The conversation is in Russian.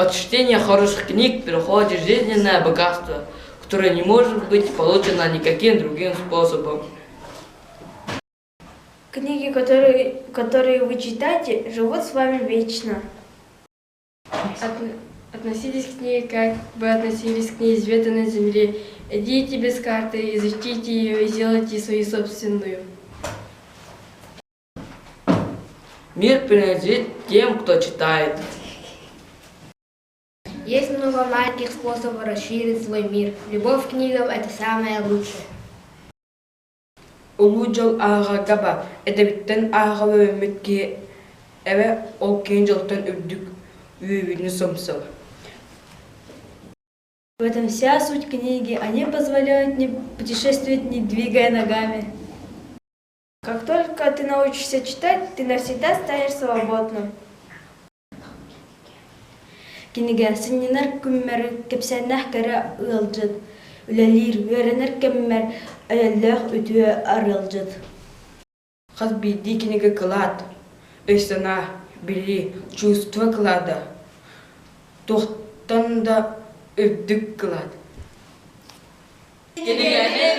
От чтения хороших книг приходит жизненное богатство, которое не может быть получено никаким другим способом. Книги, которые вы читаете, живут с вами вечно. Относитесь к ней, как бы относились к неизведанной земле. Идите без карты, изучите ее и сделайте свою собственную. Мир принадлежит тем, кто читает. Есть много маленьких способов расширить свой мир. Любовь к книгам – это самое лучшее. Улуджал аагагаба, эдебиттен аагаба өмметке эве ол кейін жылтан үрдік үйевіне сомсыл. В этом вся суть книги. Они позволяют мне путешествовать, не двигая ногами. Как только ты научишься читать, ты навсегда станешь свободным. Книга синнер күммер кепсеннах кара ылжыт. Үлелир веренер кеммер әлләх үтүе арылжыт. Қыз бейді кенеге қылад, өстана білі чувство қылада, тоқтан да үрдік қылад. Книга не